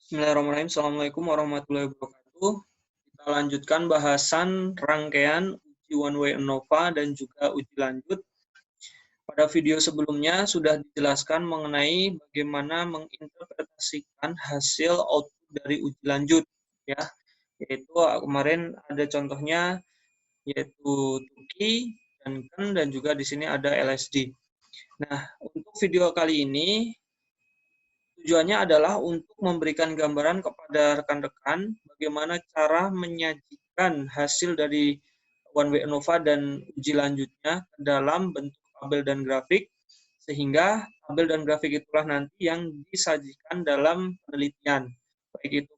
Bismillahirrahmanirrahim. Assalamualaikum warahmatullahi wabarakatuh. Kita lanjutkan bahasan rangkaian uji one way ANOVA dan juga uji lanjut. Pada video sebelumnya sudah dijelaskan mengenai bagaimana menginterpretasikan hasil output dari uji lanjut, ya. Yaitu kemarin ada contohnya yaitu Tuki, Duncan, dan juga di sini ada LSD. Nah, untuk video kali ini tujuannya adalah untuk memberikan gambaran kepada rekan-rekan bagaimana cara menyajikan hasil dari one way ANOVA dan uji lanjutnya dalam bentuk tabel dan grafik, sehingga tabel dan grafik itulah nanti yang disajikan dalam penelitian, baik itu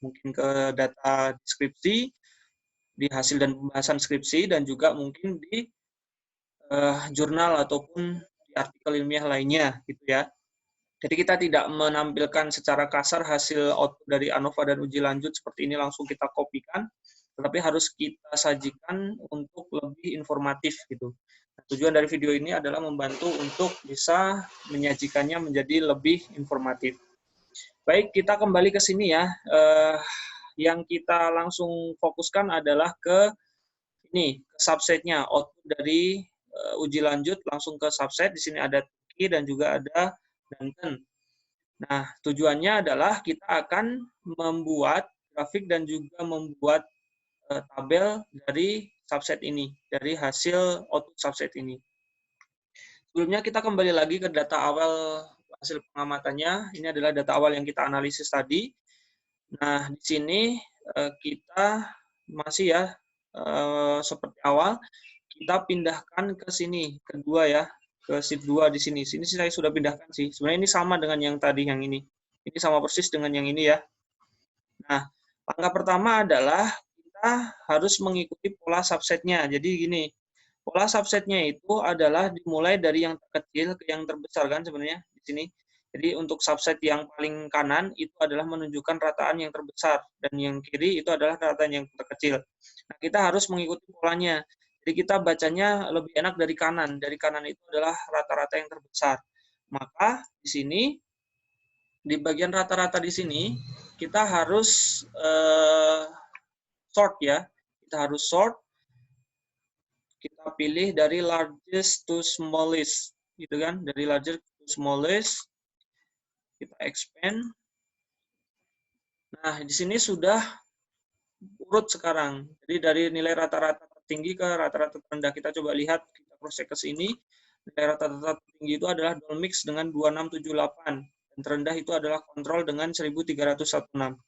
mungkin ke data deskripsi, di hasil dan pembahasan skripsi, dan juga mungkin di jurnal ataupun di artikel ilmiah lainnya, gitu ya. Jadi kita tidak menampilkan secara kasar hasil output dari ANOVA dan uji lanjut seperti ini langsung kita kopikan, tetapi harus kita sajikan untuk lebih informatif gitu. Nah, tujuan dari video ini adalah membantu untuk bisa menyajikannya menjadi lebih informatif. Baik, kita kembali ke sini ya. Yang kita langsung fokuskan adalah ke ini, ke subsetnya, output dari uji lanjut langsung ke subset. Di sini ada Tuki dan juga ada Duncan. Nah, tujuannya adalah kita akan membuat grafik dan juga membuat tabel dari subset ini, dari hasil output subset ini. Sebelumnya kita kembali lagi ke data awal hasil pengamatannya. Ini adalah data awal yang kita analisis tadi. Nah, di sini kita masih ya seperti awal, kita pindahkan ke sini, kedua ya, ke sheet 2 di sini. Sini saya sudah pindahkan sih. Sebenarnya ini sama dengan yang tadi, yang ini. Ini sama persis dengan yang ini ya. Nah, langkah pertama adalah kita harus mengikuti pola subsetnya. Jadi gini, pola subsetnya itu adalah dimulai dari yang terkecil ke yang terbesar kan sebenarnya di sini. Jadi untuk subset yang paling kanan itu adalah menunjukkan rataan yang terbesar dan yang kiri itu adalah rataan yang terkecil. Nah, kita harus mengikuti polanya. Jadi kita bacanya lebih enak dari kanan. Dari kanan itu adalah rata-rata yang terbesar. Maka di sini di bagian rata-rata di sini kita harus sort ya. Kita harus sort. Kita pilih dari largest to smallest, gitu kan? Dari largest to smallest. Kita expand. Nah, di sini sudah urut sekarang. Jadi dari nilai rata-rata tertinggi ke rata-rata terendah. Kita coba lihat, kita cross check ke sini. Nilai rata-rata tertinggi itu adalah Dolmix dengan 2678. Dan terendah itu adalah kontrol dengan 1316.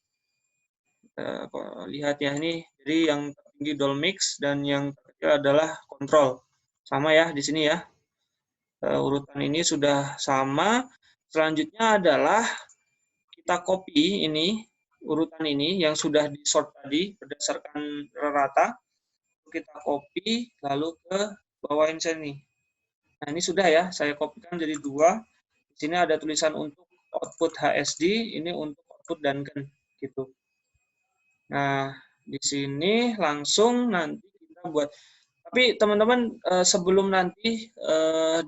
Lihat ya ini, jadi yang tertinggi Dolmix dan yang terkecil adalah kontrol. Sama ya di sini ya. Urutan ini sudah sama. Selanjutnya adalah kita copy ini, urutan ini yang sudah di sort tadi berdasarkan rata. Kita copy lalu ke bawahin sini. Nah, ini sudah ya, saya kopikan jadi 2. Di sini ada tulisan untuk output HSD, ini untuk output Duncan gitu. Nah, di sini langsung nanti kita buat. Tapi teman-teman sebelum nanti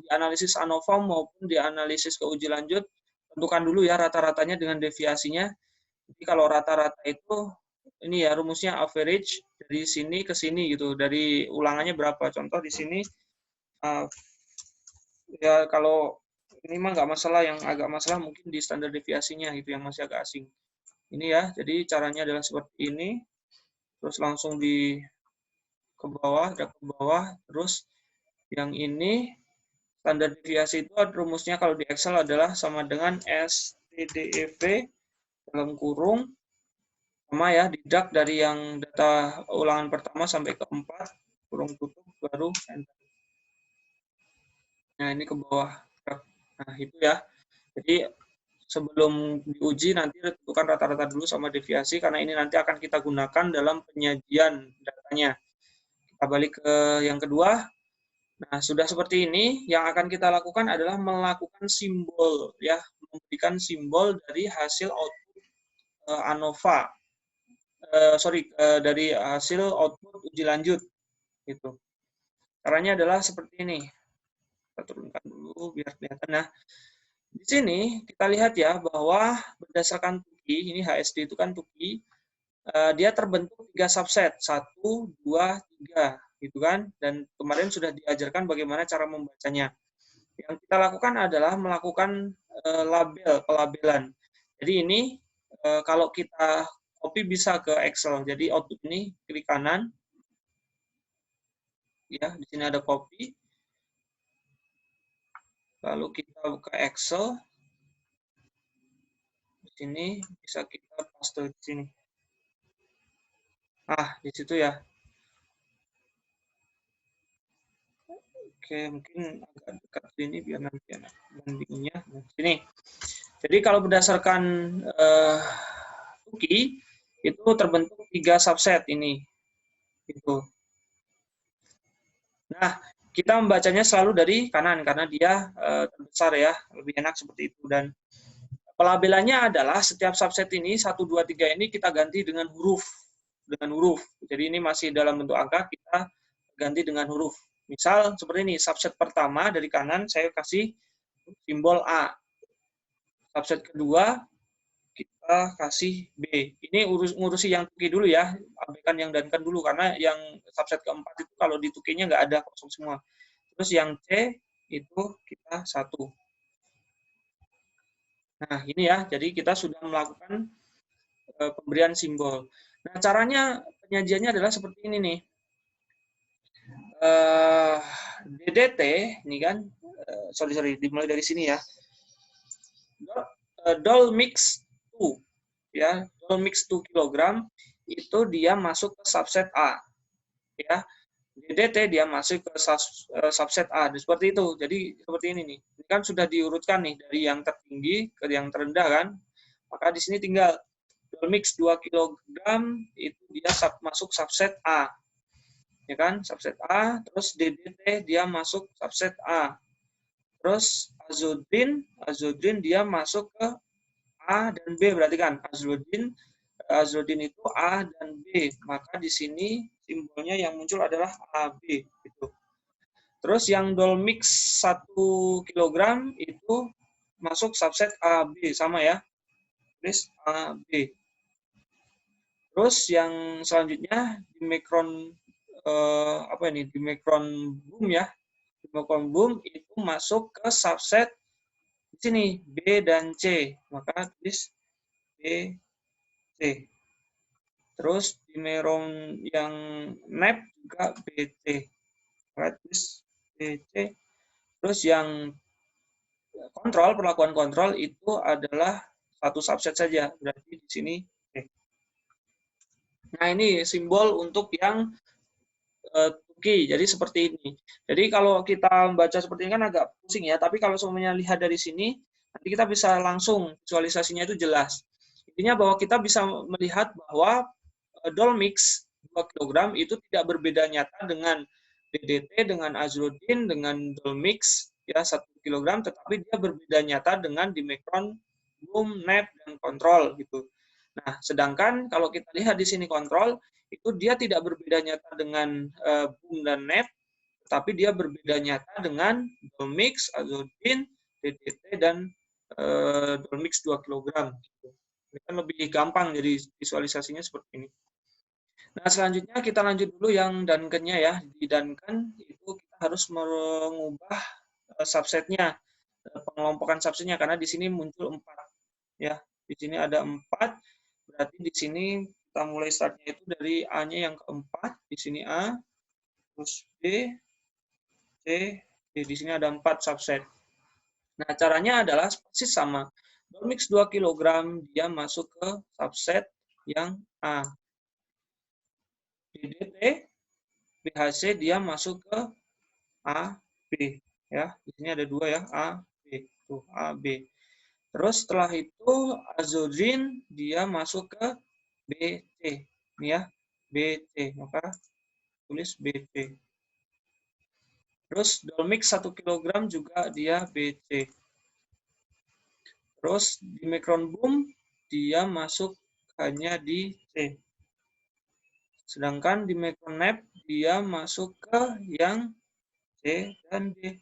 dianalisis ANOVA maupun dianalisis ke uji lanjut, tentukan dulu ya rata-ratanya dengan deviasinya. Jadi kalau rata-rata itu ini ya rumusnya average dari sini ke sini gitu. Dari ulangannya berapa? Contoh di sini ya kalau ini mah nggak masalah, yang agak masalah mungkin di standar deviasinya itu yang masih agak asing. Ini ya, jadi caranya adalah seperti ini. Terus langsung ke bawah, drag ke bawah, terus yang ini standar deviasi itu rumusnya kalau di Excel adalah sama dengan STDEV dalam kurung sama ya, di drag dari yang data ulangan pertama sampai ke 4, kurung tutup, baru enter. Nah, ini ke bawah. Nah, itu ya. Jadi sebelum diuji nanti tentukan rata-rata dulu sama deviasi karena ini nanti akan kita gunakan dalam penyajian datanya. Kita balik ke yang kedua. Nah, sudah seperti ini, yang akan kita lakukan adalah melakukan simbol ya, memberikan simbol dari hasil output ANOVA. Dari hasil output uji lanjut gitu. Caranya adalah seperti ini. Kita turunkan dulu biar kelihatan. Nah, di sini kita lihat ya bahwa berdasarkan Tuki, ini HSD itu kan Tuki, dia terbentuk 3 subset, 1, 2, 3, gitu kan. Dan kemarin sudah diajarkan bagaimana cara membacanya. Yang kita lakukan adalah melakukan pelabelan. Jadi ini kalau kita copy bisa ke Excel. Jadi output ini klik kanan, ya di sini ada copy. Lalu kita buka Excel. Di sini bisa kita paste di sini. Di situ ya. Oke, mungkin agak dekat sini biar nanti enak bandingnya. Nah, sini. Jadi kalau berdasarkan Tuki itu terbentuk 3 subset ini. Gitu. Nah, kita membacanya selalu dari kanan karena dia terbesar ya, lebih enak seperti itu. Dan pelabelannya adalah setiap subset ini 1, 2, 3 ini kita ganti dengan huruf. Jadi ini masih dalam bentuk angka, kita ganti dengan huruf. Misal seperti ini, subset pertama dari kanan saya kasih simbol A. Subset kedua kita kasih B. Ini ngurusi yang Tuki dulu ya, abaikan yang dankan dulu karena yang subset keempat itu kalau di Tukinya nggak ada, kosong semua. Terus yang C itu kita 1. Nah ini ya, jadi kita sudah melakukan pemberian simbol. Nah caranya penyajiannya adalah seperti ini nih. DDT ini kan, sorry dimulai dari sini ya. Dol mix 2 ya, dol mix 2 kg itu dia masuk ke subset A ya. DDT dia masuk ke subset A, seperti itu. Jadi seperti ini nih. Ini kan sudah diurutkan nih dari yang tertinggi ke yang terendah kan. Maka di sini tinggal dol mix 2 kg itu dia masuk subset A. Ya kan? Subset A, terus DDT dia masuk subset A. Terus azodin dia masuk ke A dan B, berarti kan azodin itu A dan B. Maka di sini simbolnya yang muncul adalah AB gitu. Terus yang Dolmix 1 kg itu masuk subset AB, sama ya. Tulis AB. Terus yang selanjutnya Dimecron Dimecron boom ya. Dimecron boom itu masuk ke subset di sini B dan C, maka tulis B, C. Terus Dimecron yang NAP juga BC, maka tulis BC. Terus yang perlakuan kontrol itu adalah satu subset saja, berarti di sini C. Nah ini simbol untuk yang Tuki, jadi seperti ini. Jadi kalau kita membaca seperti ini kan agak pusing ya, tapi kalau semuanya lihat dari sini, nanti kita bisa langsung visualisasinya itu jelas. Intinya bahwa kita bisa melihat bahwa Dolmix 2 kg itu tidak berbeda nyata dengan DDT, dengan azrodin, dengan Dolmix ya 1 kg, tetapi dia berbeda nyata dengan Dimecron, boom, NAP, dan kontrol gitu. Nah, sedangkan kalau kita lihat di sini kontrol, itu dia tidak berbeda nyata dengan boom dan NAP, tetapi dia berbeda nyata dengan Dolmix, azodin, DDT, dan Dolmix 2 kg. Gitu. Ini kan lebih gampang jadi visualisasinya seperti ini. Nah, selanjutnya kita lanjut dulu yang Duncan-nya ya. Di Duncan itu kita harus mengubah subsetnya, pengelompokan subsetnya, karena di sini muncul 4 ya. Di sini ada 4, berarti di sini kita mulai startnya itu dari A-nya yang keempat, di sini A, terus B, C, D. Di sini ada 4 subset. Nah, caranya adalah persis sama. Dolmix 2 kg dia masuk ke subset yang A. DDT, BHC dia masuk ke A, B ya. Di sini ada 2 ya, A, B. Tuh, A, B. Terus setelah itu azodin dia masuk ke BC. Ini ya, BC. Maka tulis BC. Terus Dolmix 1 kg juga dia BC. Terus Dimecron boom dia masuk hanya di C. Sedangkan Dimecron NAP dia masuk ke yang C dan D.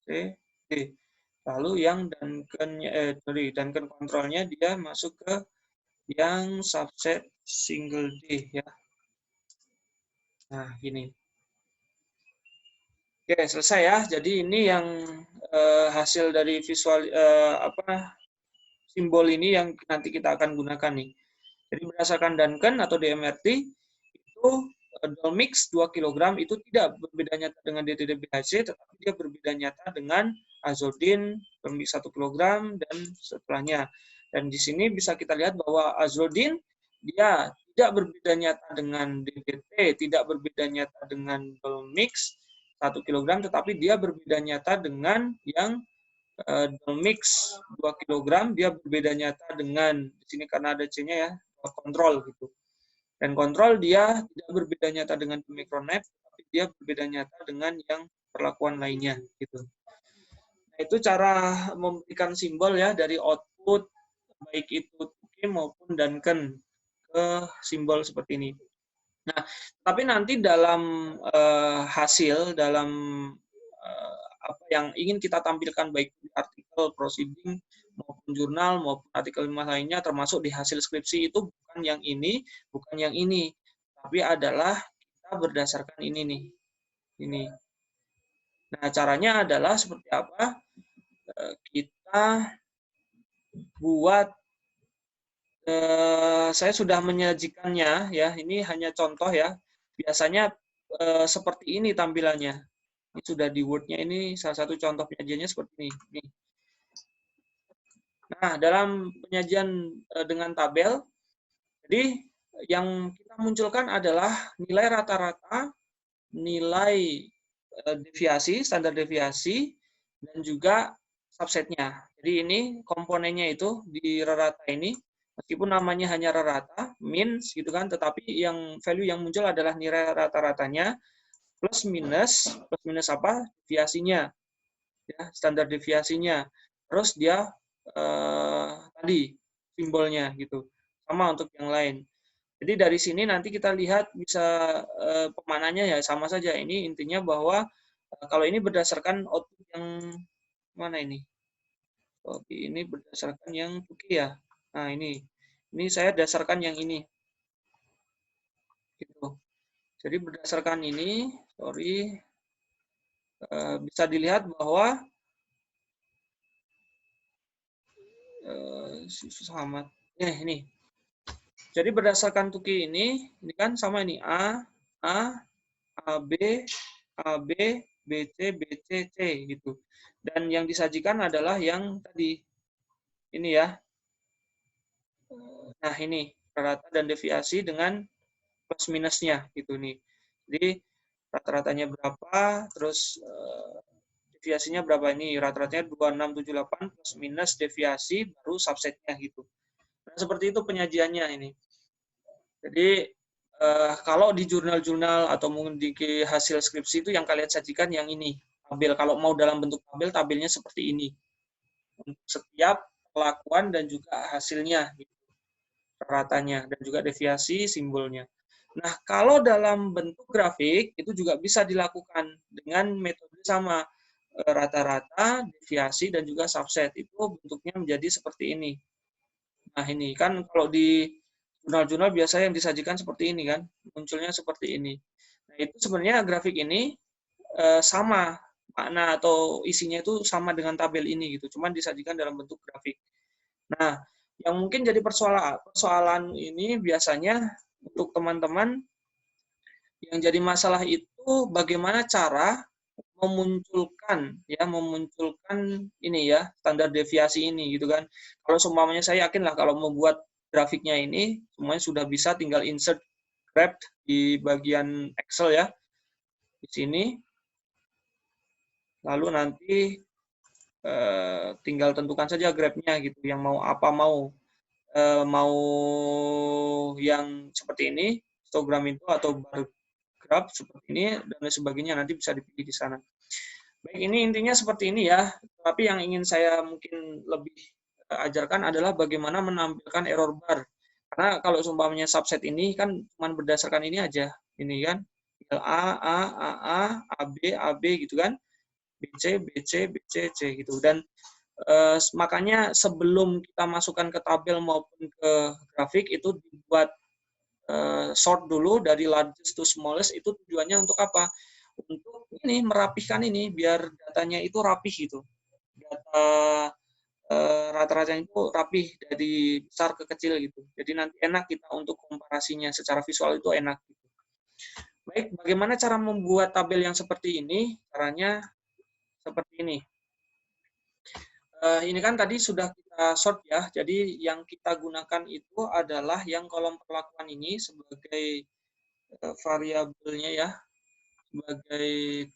C, D. Lalu yang Duncan kontrolnya dia masuk ke yang subset single D ya. Nah, gini. Oke, selesai ya. Jadi ini yang hasil dari visual simbol ini yang nanti kita akan gunakan nih. Jadi berdasarkan Duncan atau DMRT itu Dolmix 2 kg itu tidak berbeda nyata dengan DTDBHC, tetapi dia berbeda nyata dengan Azodin Dolmix 1 kg dan setelahnya. Dan di sini bisa kita lihat bahwa Azodin dia tidak berbeda nyata dengan DDT, tidak berbeda nyata dengan Dolmix 1 kg, tetapi dia berbeda nyata dengan yang Dolmix 2 kg, dia berbeda nyata dengan, di sini karena ada C-nya ya, kontrol gitu. Dan kontrol dia tidak berbeda nyata dengan Micronep, tapi dia berbeda nyata dengan yang perlakuan lainnya gitu. Nah, itu cara memberikan simbol ya dari output baik itu Tuki maupun Duncan ke simbol seperti ini. Nah, tapi nanti dalam hasil, dalam apa yang ingin kita tampilkan baik di artikel proceeding maupun jurnal maupun artikel lainnya, termasuk di hasil skripsi itu bukan yang ini, bukan yang ini, tapi adalah kita berdasarkan ini nih, ini. Nah, caranya adalah seperti apa? Kita buat, saya sudah menyajikannya ya, ini hanya contoh ya. Biasanya seperti ini tampilannya. Ini sudah di Word-nya, ini salah satu contoh penyajiannya seperti ini. Nih. Nah, dalam penyajian dengan tabel, jadi yang kita munculkan adalah nilai rata-rata, nilai deviasi, standar deviasi, dan juga subsetnya. Jadi ini komponennya itu di rata ini, meskipun namanya hanya rata, min gitu kan, tetapi yang value yang muncul adalah nilai rata-ratanya plus minus apa? Deviasinya. Ya, standar deviasinya. Terus dia tadi simbolnya gitu. Sama untuk yang lain. Jadi dari sini nanti kita lihat bisa pemanannya ya sama saja. Ini intinya bahwa kalau ini berdasarkan output yang mana ini? Oke, ini berdasarkan yang Tuki ya. Nah, ini saya dasarkan yang ini. Gitu. Jadi berdasarkan ini, bisa dilihat bahwa susah amat. Ini. Jadi berdasarkan Tuki ini kan sama ini A, AB, AB, BC, BC, C gitu. Dan yang disajikan adalah yang tadi ini ya. Nah, ini rata dan deviasi dengan plus minusnya gitu nih. Jadi rata-ratanya berapa, terus deviasinya berapa ini? Rata-ratanya 2678 plus minus deviasi baru subsetnya gitu. Nah, seperti itu penyajiannya ini. Jadi kalau di jurnal-jurnal atau mungkin di hasil skripsi itu yang kalian sajikan yang ini. Tabel, kalau mau dalam bentuk tabel, tabelnya seperti ini. Untuk setiap perlakuan dan juga hasilnya, gitu. Ratanya, dan juga deviasi simbolnya. Nah, kalau dalam bentuk grafik, itu juga bisa dilakukan dengan metode sama. Rata-rata, deviasi, dan juga subset. Itu bentuknya menjadi seperti ini. Nah, ini kan kalau di jurnal-jurnal biasanya yang disajikan seperti ini kan, munculnya seperti ini. Nah, itu sebenarnya grafik ini sama makna atau isinya itu sama dengan tabel ini gitu, cuman disajikan dalam bentuk grafik. Nah, yang mungkin jadi persoalan ini biasanya untuk teman-teman yang jadi masalah itu bagaimana cara memunculkan ini ya standar deviasi ini gitu kan. Kalau seumpamanya saya yakin lah kalau membuat grafiknya ini semuanya sudah bisa, tinggal insert graph di bagian Excel ya di sini, lalu nanti tinggal tentukan saja graph-nya gitu, yang mau apa, mau yang seperti ini histogram itu atau bar graph seperti ini dan lain sebagainya, nanti bisa dipilih di sana. Baik, ini intinya seperti ini ya. Tapi yang ingin saya mungkin lebih ajarkan adalah bagaimana menampilkan error bar. Karena kalau seumpamanya subset ini kan cuma berdasarkan ini aja. Ini kan A, AB gitu kan. BC, BC, BC, C gitu. Dan Makanya sebelum kita masukkan ke tabel maupun ke grafik itu dibuat sort dulu dari largest to smallest. Itu tujuannya untuk apa? Untuk ini merapihkan ini biar datanya itu rapih gitu. Data rata-rata itu rapih dari besar ke kecil gitu. Jadi nanti enak kita untuk komparasinya secara visual itu enak gitu. Baik, bagaimana cara membuat tabel yang seperti ini? Caranya seperti ini. Ini kan tadi sudah kita sort ya, jadi yang kita gunakan itu adalah yang kolom perlakuan ini sebagai variabelnya ya, sebagai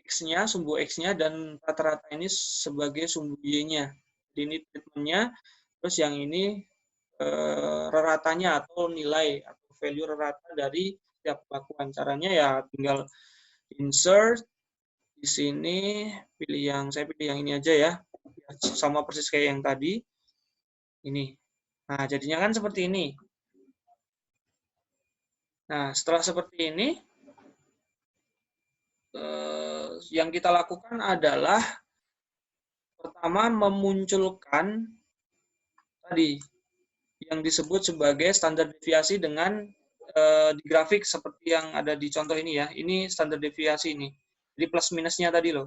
X-nya, sumbu X-nya, dan rata-rata ini sebagai sumbu Y-nya. Jadi ini treatment-nya, terus yang ini reratanya atau nilai atau value rata dari setiap perlakuan. Caranya ya tinggal insert, di sini saya pilih yang ini aja ya, sama persis kayak yang tadi ini. Nah, jadinya kan seperti ini. Nah, setelah seperti ini, yang kita lakukan adalah pertama memunculkan tadi yang disebut sebagai standar deviasi dengan di grafik seperti yang ada di contoh ini ya. Ini standar deviasi ini. Jadi plus minusnya tadi loh.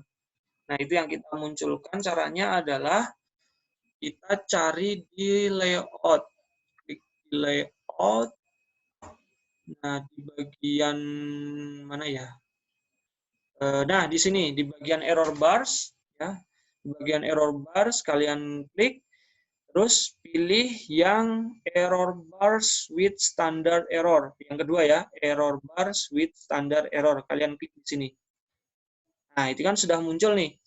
Nah, itu yang kita munculkan. Caranya adalah kita cari di layout. Klik di layout. Nah, di bagian mana ya? Nah, di sini, di bagian error bars. Ya. Di bagian error bars, kalian klik. Terus pilih yang error bars with standard error. Yang kedua ya, error bars with standard error. Kalian klik di sini. Nah, itu kan sudah muncul nih.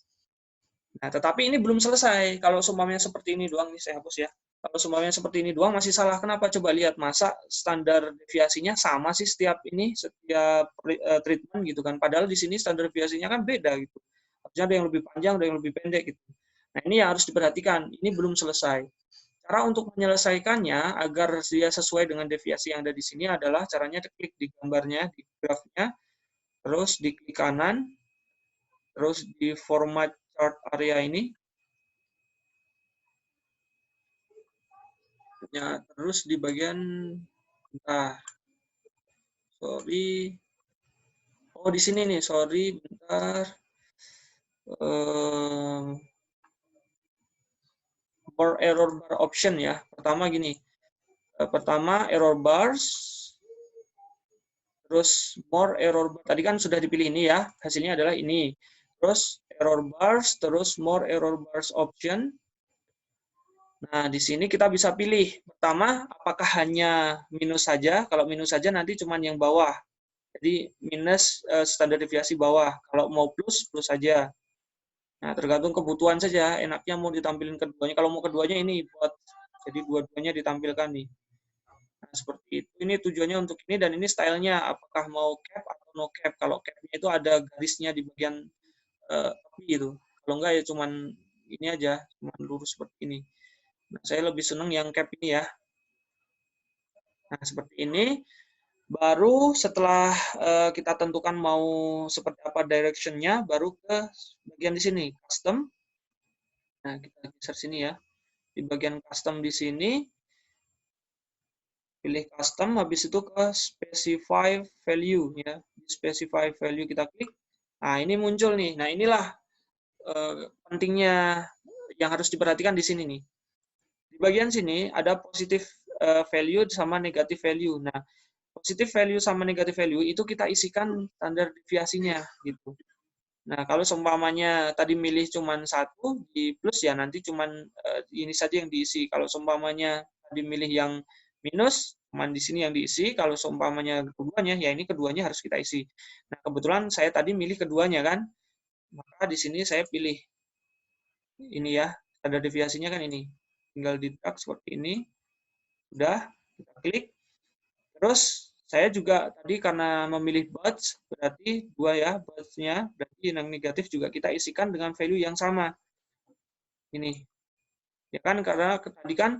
Nah, tetapi ini belum selesai. Kalau seumpamanya seperti ini doang, nih saya hapus ya. Kalau seumpamanya seperti ini doang masih salah. Kenapa? Coba lihat, masa standar deviasinya sama sih setiap treatment gitu kan. Padahal di sini standar deviasinya kan beda gitu. Harusnya ada yang lebih panjang, ada yang lebih pendek gitu. Nah, ini yang harus diperhatikan. Ini belum selesai. Cara untuk menyelesaikannya agar dia sesuai dengan deviasi yang ada di sini adalah caranya klik di gambarnya, di grafnya, terus di klik kanan, terus di format chart area ini, ya, terus di bagian, di sini nih, bentar, more error bar option ya. Pertama gini, error bars, terus more error bar. Tadi kan sudah dipilih ini ya, hasilnya adalah ini. Terus error bars, terus more error bars option. Nah, di sini kita bisa pilih. Pertama, apakah hanya minus saja? Kalau minus saja nanti cuma yang bawah. Jadi minus standar deviasi bawah. Kalau mau plus, plus saja. Nah, tergantung kebutuhan saja. Enaknya mau ditampilkan keduanya. Kalau mau keduanya ini buat, jadi dua-duanya ditampilkan nih. Nah, seperti itu. Ini tujuannya untuk ini dan ini stylenya. Apakah mau cap atau no cap? Kalau capnya itu ada garisnya di bagian tepi gitu. Kalau enggak ya cuman ini aja, cuman lurus seperti ini. Nah, saya lebih senang yang cap ini ya. Nah, seperti ini. Baru setelah kita tentukan mau seperti apa direction-nya, baru ke bagian di sini, custom. Nah, kita geser sini ya. Di bagian custom di sini, pilih custom, habis itu ke specify value ya. Di specify value kita klik. Nah, ini muncul nih. Nah, inilah pentingnya yang harus diperhatikan di sini nih. Di bagian sini ada positive value sama negative value. Nah, positive value sama negative value itu kita isikan standar deviasinya gitu. Nah, kalau seumpamanya tadi milih cuman satu di plus ya nanti cuman ini saja yang diisi. Kalau seumpamanya tadi milih yang minus, cuman di sini yang diisi. Kalau seumpamanya keduanya, ya ini keduanya harus kita isi. Nah, kebetulan saya tadi milih keduanya kan. Maka di sini saya pilih ini ya, standar deviasinya kan ini. Tinggal di drag seperti ini. Udah, kita klik. Terus saya juga tadi karena memilih buds, berarti dua ya buds-nya, berarti yang negatif juga kita isikan dengan value yang sama. Ini. Ya kan, karena tadi kan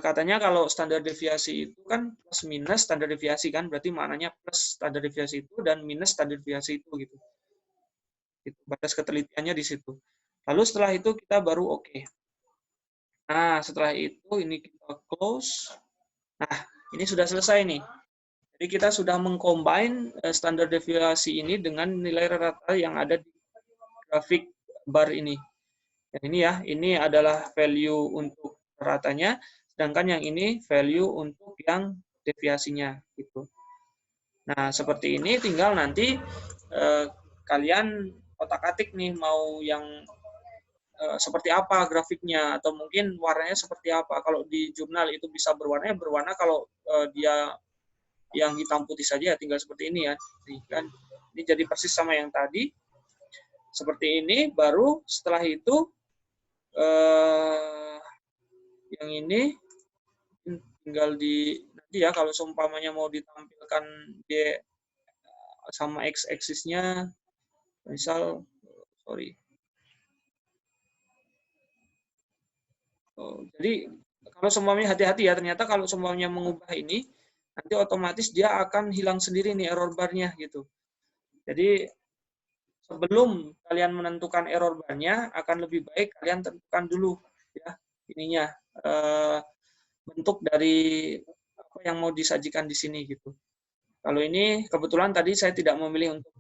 katanya kalau standar deviasi itu kan plus minus standar deviasi kan, berarti maknanya plus standar deviasi itu dan minus standar deviasi itu gitu. Batas ketelitiannya di situ. Lalu setelah itu kita baru oke. Nah, setelah itu ini kita close. Nah, ini sudah selesai nih. Jadi kita sudah mengcombine standar deviasi ini dengan nilai rata yang ada di grafik bar ini. Yang ini ya, ini adalah value untuk ratanya, sedangkan yang ini value untuk yang deviasinya gitu. Nah, seperti ini tinggal nanti kalian otak-atik nih mau yang seperti apa grafiknya atau mungkin warnanya seperti apa. Kalau di jurnal itu bisa berwarna, kalau dia yang hitam putih saja tinggal seperti ini ya. Nih, kan ini jadi persis sama yang tadi. Seperti ini, baru setelah itu yang ini tinggal di nanti ya kalau seumpamanya mau ditampilkan di sama x-axisnya, misal sorry. Jadi kalau seumpamanya hati-hati ya, ternyata kalau seumpamanya mengubah ini nanti otomatis dia akan hilang sendiri nih error bar-nya gitu. Jadi sebelum kalian menentukan error bar-nya, akan lebih baik kalian tentukan dulu ya ininya bentuk dari apa yang mau disajikan di sini gitu. Kalau ini kebetulan tadi saya tidak memilih untuk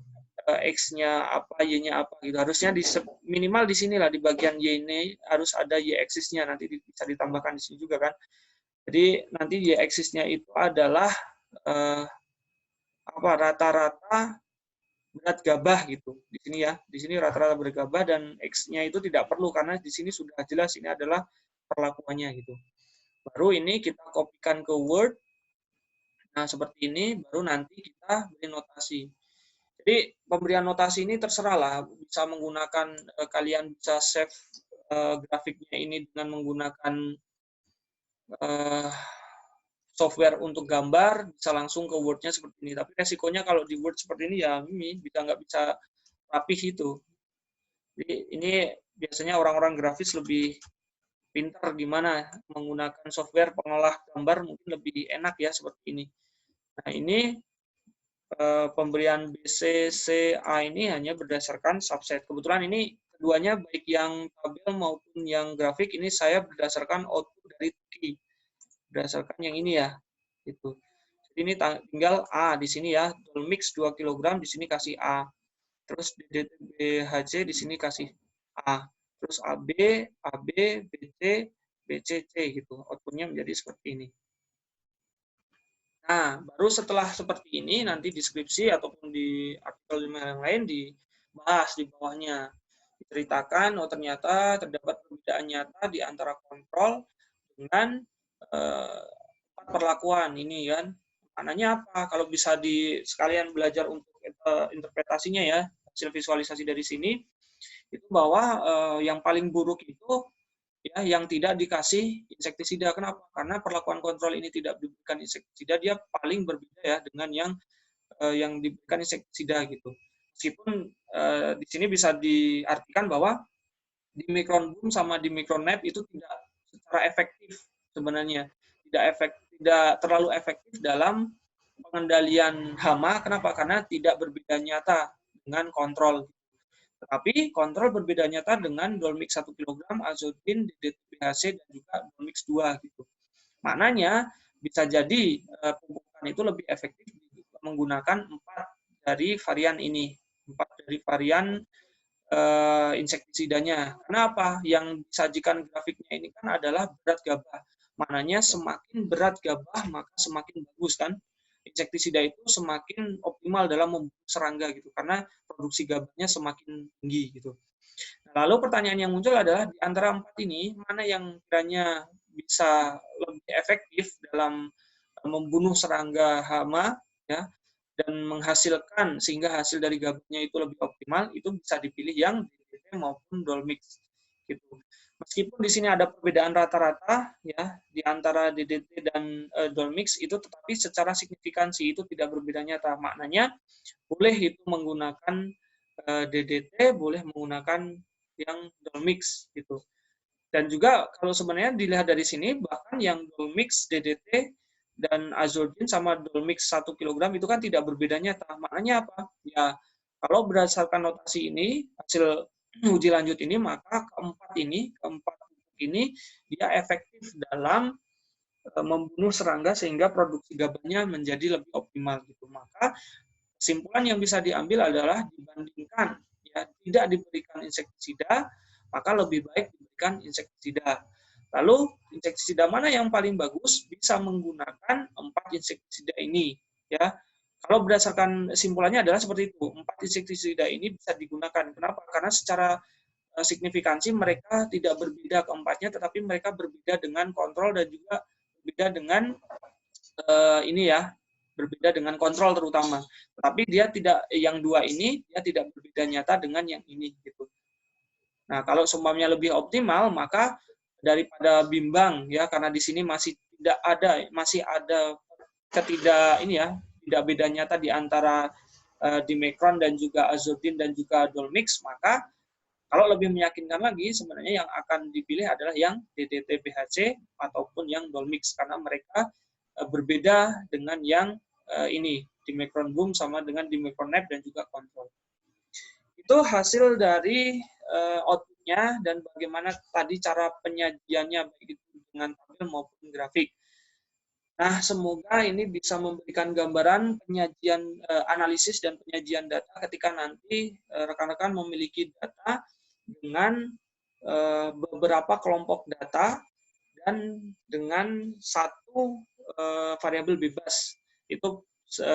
X-nya apa, Y-nya apa gitu. Harusnya minimal di sini lah, di bagian Y ini harus ada Y-axis-nya, nanti bisa ditambahkan di sini juga kan. Jadi nanti Y-axis-nya itu adalah apa rata-rata berat gabah gitu. Di sini ya, di sini rata-rata berat gabah dan X-nya itu tidak perlu karena di sini sudah jelas ini adalah perlakuannya gitu. Baru ini kita kopikan ke Word. Nah, seperti ini baru nanti kita beri notasi. Jadi pemberian notasi ini terserah lah, bisa menggunakan kalian bisa save grafiknya ini dengan menggunakan software untuk gambar, bisa langsung ke Word-nya seperti ini. Tapi resikonya kalau di Word seperti ini ya ini nggak bisa rapih itu. Jadi ini biasanya orang-orang grafis lebih pintar gimana menggunakan software pengolah gambar mungkin lebih enak ya seperti ini. Nah ini pemberian B, C, C, A ini hanya berdasarkan subset. Kebetulan ini keduanya baik yang tabel maupun yang grafik ini saya berdasarkan output dari Tuki. Berdasarkan yang ini ya. Gitu. Jadi ini tinggal A di sini ya, mix 2 kg di sini kasih A. Terus DDTBHC di sini kasih A. Terus AB, AB, BC, BCC gitu. Outputnya menjadi seperti ini. Nah, baru setelah seperti ini, nanti di deskripsi ataupun di artikel yang lain dibahas di bawahnya. Diceritakan, oh ternyata terdapat perbedaan nyata di antara kontrol dengan perlakuan ini kan. Maknanya apa? Kalau bisa sekalian belajar untuk interpretasinya ya, hasil visualisasi dari sini, itu bahwa yang paling buruk itu ya yang tidak dikasih insektisida. Kenapa? Karena perlakuan kontrol ini tidak diberikan insektisida, dia paling berbeda ya dengan yang diberikan insektisida gitu. Meskipun di sini bisa diartikan bahwa di Micron Boom sama di Micron Map itu tidak secara efektif sebenarnya, tidak terlalu efektif dalam pengendalian hama. Kenapa? Karena tidak berbeda nyata dengan kontrol. Tetapi kontrol berbeda nyata dengan Dolmix 1 kg, Azodin, DDTBHC, dan juga Dolmix 2 gitu. Maknanya bisa jadi pupukan itu lebih efektif menggunakan 4 dari varian ini, 4 dari varian insektisidanya. Kenapa? Yang disajikan grafiknya ini kan adalah berat gabah. Maknanya semakin berat gabah maka semakin bagus kan. Insektisida itu semakin optimal dalam membunuh serangga gitu karena produksi gabahnya semakin tinggi gitu. Nah, lalu pertanyaan yang muncul adalah di antara 4 ini mana yang kiranya bisa lebih efektif dalam membunuh serangga hama ya dan menghasilkan sehingga hasil dari gabahnya itu lebih optimal, itu bisa dipilih yang DDT maupun Dolmix gitu. Meskipun di sini ada perbedaan rata-rata ya di antara DDT dan Dolmix itu, tetapi secara signifikansi itu tidak berbeda nyata. Maknanya boleh itu menggunakan DDT, boleh menggunakan yang Dolmix gitu. Dan juga kalau sebenarnya dilihat dari sini bahkan yang Dolmix, DDT dan Azodin sama Dolmix 1 kg itu kan tidak berbeda nyata. Maknanya apa? Ya, kalau berdasarkan notasi ini, hasil uji lanjut ini, maka keempat pupuk ini dia efektif dalam membunuh serangga sehingga produksi gabahnya menjadi lebih optimal gitu. Maka kesimpulan yang bisa diambil adalah dibandingkan ya tidak diberikan insektisida, maka lebih baik diberikan insektisida. Lalu insektisida mana yang paling bagus? Bisa menggunakan 4 insektisida ini ya. Kalau berdasarkan kesimpulannya adalah seperti itu. 4 insektisida ini bisa digunakan. Kenapa? Karena secara signifikansi mereka tidak berbeda keempatnya, tetapi mereka berbeda dengan kontrol dan juga berbeda dengan ini ya, berbeda dengan kontrol terutama. Tapi dia tidak, yang dua ini dia tidak berbeda nyata dengan yang ini gitu. Nah, kalau seumpamanya lebih optimal, maka daripada bimbang ya, karena di sini masih ada tidak beda nyata di antara Dimecron dan juga Azodin dan juga Dolmix, maka kalau lebih meyakinkan lagi sebenarnya yang akan dipilih adalah yang DDT BHC ataupun yang Dolmix karena mereka berbeda dengan yang ini Dimecron Boom sama dengan Dimecron Nap dan juga Control. Itu hasil dari outputnya dan bagaimana tadi cara penyajiannya baik itu dengan tabel maupun grafik. Nah, semoga ini bisa memberikan gambaran penyajian analisis dan penyajian data ketika nanti rekan-rekan memiliki data dengan beberapa kelompok data dan dengan satu variabel bebas. Itu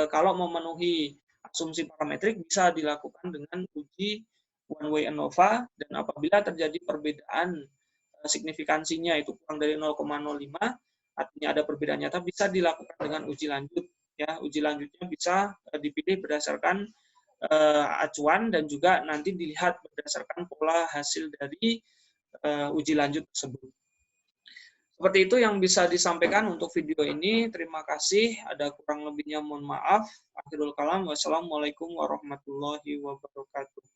kalau memenuhi asumsi parametrik bisa dilakukan dengan uji one way ANOVA, dan apabila terjadi perbedaan signifikansinya itu kurang dari 0,05, artinya ada perbedaan nyata, bisa dilakukan dengan uji lanjut. Ya, uji lanjutnya bisa dipilih berdasarkan acuan dan juga nanti dilihat berdasarkan pola hasil dari uji lanjut tersebut. Seperti itu yang bisa disampaikan untuk video ini. Terima kasih. Ada kurang lebihnya mohon maaf. Akhirul kalam. Wassalamualaikum warahmatullahi wabarakatuh.